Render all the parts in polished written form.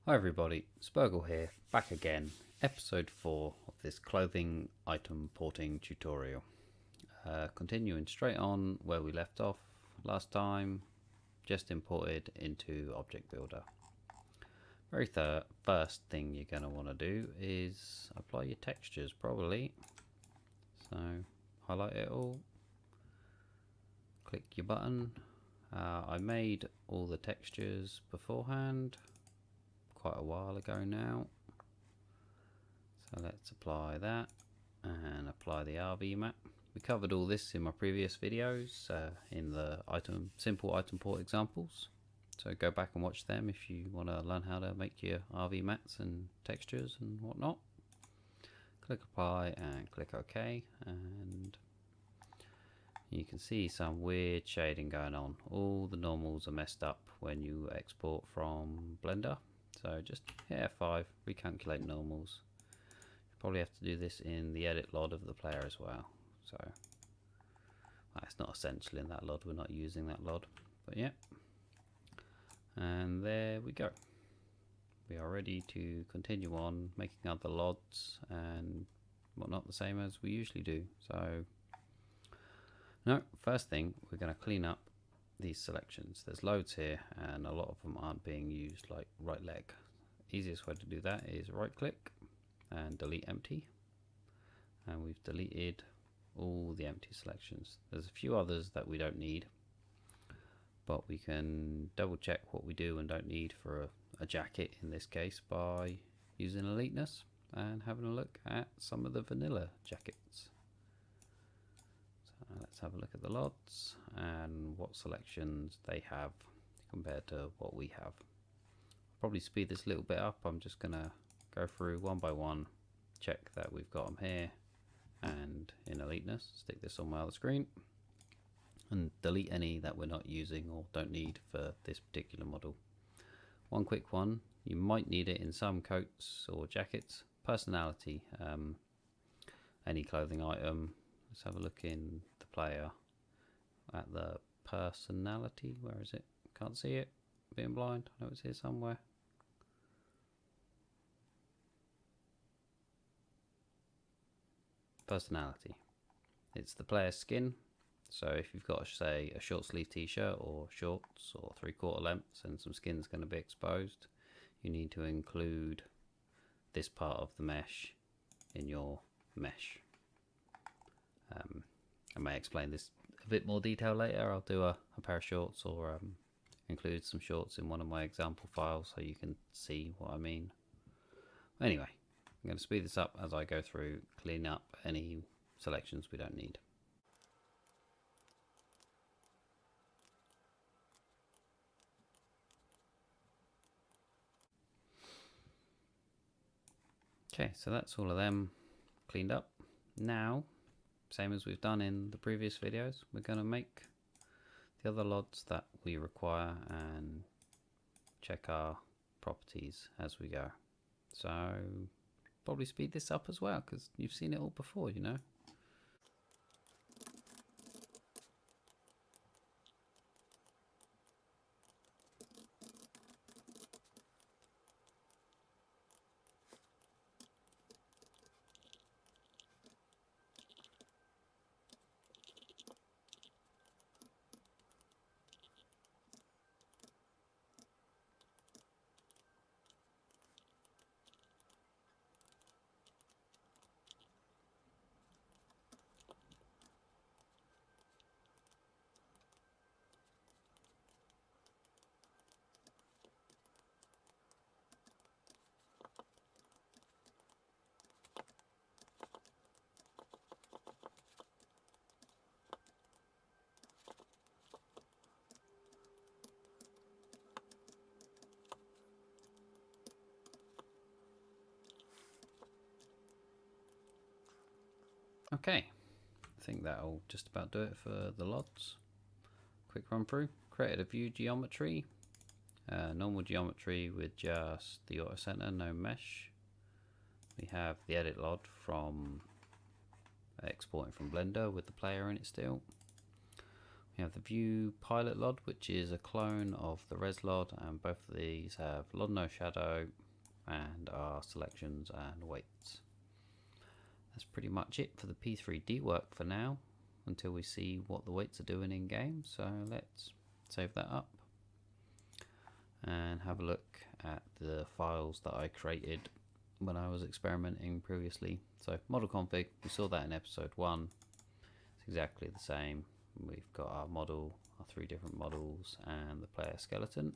Hi everybody, Spurgle here, back again, episode 4 of this clothing item porting tutorial. Continuing straight on where we left off last time, just imported into Object Builder. Very first thing you're going to want to do is apply your textures probably. So highlight it all, click your button. I made all the textures beforehand quite a while ago now, so let's apply that and apply the RV map. We covered all this in my previous videos in the simple item port examples, so go back and watch them if you want to learn how to make your RV mats and textures and whatnot. Click apply and click OK, and you can see some weird shading going on. All the normals are messed up when you export from Blender. So just hit F5, recalculate normals. You probably have to do this in the edit LOD of the player as well. So it's not essential in that LOD, we're not using that LOD, but yeah. And there we go. We are ready to continue on making other LODs and whatnot, the same as we usually do. So no, first thing, we're going to clean up these selections. There's loads here and a lot of them aren't being used, like right leg. Easiest way to do that is right click and delete empty, and we've deleted all the empty selections. There's a few others that we don't need, but we can double check what we do and don't need for a jacket in this case by using eliteness and having a look at some of the vanilla jackets. Let's have a look at the LODs and what selections they have compared to what we have. Probably speed this a little bit up. I'm just going to go through one by one, check that we've got them here and in eliteness. Stick this on my other screen and delete any that we're not using or don't need for this particular model. One quick one, you might need it in some coats or jackets. Personality, any clothing item. Let's have a look in the player at the personality. Where is it? Can't see it. Being blind. I know it's here somewhere. Personality. It's the player's skin. So if you've got, say, a short sleeve t-shirt or shorts or 3/4 lengths and some skin's going to be exposed, you need to include this part of the mesh in your mesh. I may explain this a bit more detail later. I'll do a pair of shorts or include some shorts in one of my example files so you can see what I mean. Anyway, I'm going to speed this up as I go through, clean up any selections we don't need. Okay, so that's all of them cleaned up. Now, same as we've done in the previous videos, we're going to make the other LODs that we require and check our properties as we go. So probably speed this up as well because you've seen it all before, you know. Okay, I think that'll just about do it for the LODs. Quick run through. Created a view geometry, normal geometry with just the auto center, no mesh. We have the edit LOD from exporting from Blender with the player in it still. We have the view pilot LOD, which is a clone of the res LOD, and both of these have LOD no shadow and are selections and weights. That's pretty much it for the P3D work for now, until we see what the weights are doing in game. So let's save that up and have a look at the files that I created when I was experimenting previously. So model config, we saw that in episode 1. It's exactly the same. We've got our model, our 3 different models, and the player skeleton.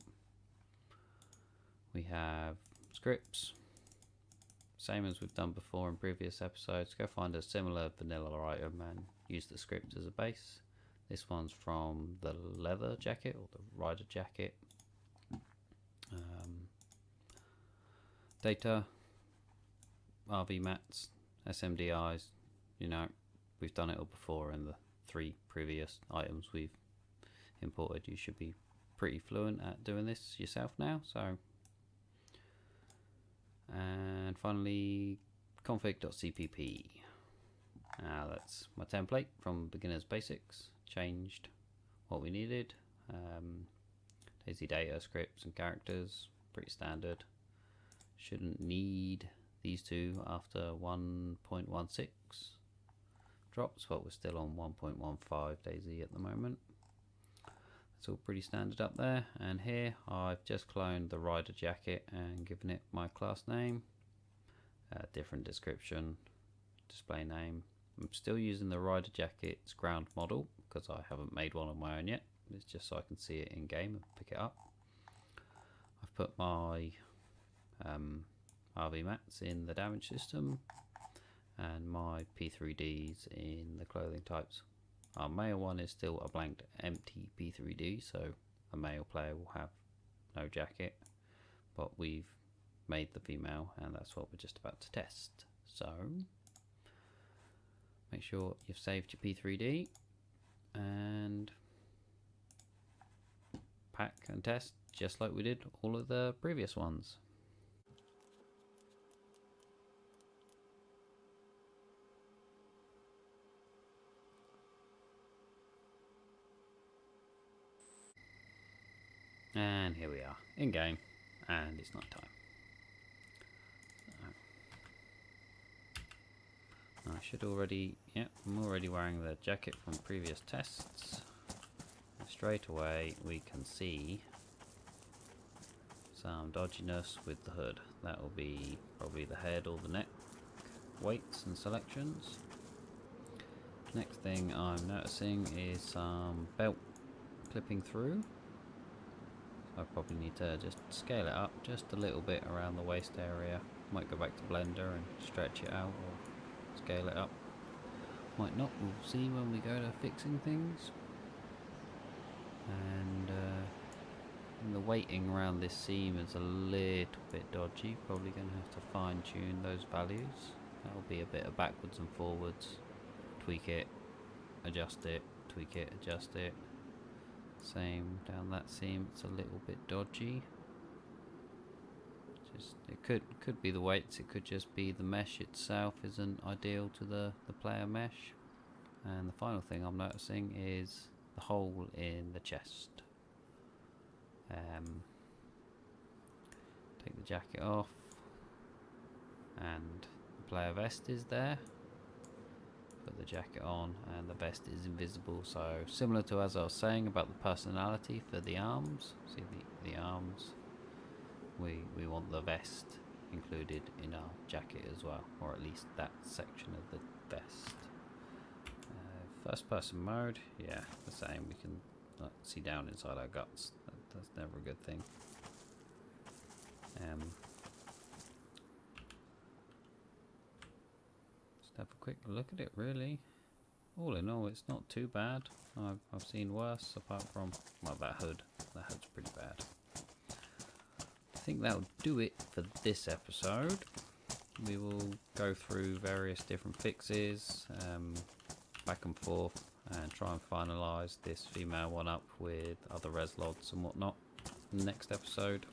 We have scripts, same as we've done before in previous episodes. Go find a similar vanilla item and use the script as a base. This one's from the leather jacket or the rider jacket. Data, RV mats, SMDIs, you know, we've done it all before in the 3 previous items we've imported. You should be pretty fluent at doing this yourself now. So, and finally config.cpp. Now that's my template from beginners basics. Changed what we needed. Daisy data, scripts and characters, pretty standard. Shouldn't need these 2 after 1.16 drops, but we're still on 1.15 Daisy at the moment. It's all pretty standard up there. And here I've just cloned the rider jacket and given it my class name, different description, display name. I'm still using the rider jacket's ground model because I haven't made one of my own yet. It's just so I can see it in game and pick it up. I've put my RV mats in the damage system and my P3Ds in the clothing types. Our male one is still a blank empty P3D, so a male player will have no jacket, but we've made the female and that's what we're just about to test. So make sure you've saved your P3D and pack and test just like we did all of the previous ones. And here we are in game, and it's night time. So, I should already, yep, I'm already wearing the jacket from previous tests. Straight away we can see some dodginess with the hood. That will be probably the head or the neck weights and selections. Next thing I'm noticing is some belt clipping through. I probably need to just scale it up just a little bit around the waist area. Might go back to Blender and stretch it out or scale it up. Might not, we'll see when we go to fixing things. And the weighting around this seam is a little bit dodgy. Probably going to have to fine tune those values. That'll be a bit of backwards and forwards. Tweak it, adjust it, tweak it, adjust it. Same down that seam, it's a little bit dodgy. Just it could be the weights, it could just be the mesh itself isn't ideal to the player mesh. And the final thing I'm noticing is the hole in the chest. Take the jacket off, and the player vest is there. Put the jacket on and the vest is invisible, so similar to as I was saying about the personality for the arms. See the arms, we want the vest included in our jacket as well, or at least that section of the vest. First person mode, yeah, the same. We can see down inside our guts. That's never a good thing. Have a quick look at it. Really, all in all, it's not too bad. I've seen worse, apart from, well, that hood's pretty bad. I think that'll do it for this episode. We will go through various different fixes, back and forth, and try and finalize this female one up with other res lods and whatnot in the next episode.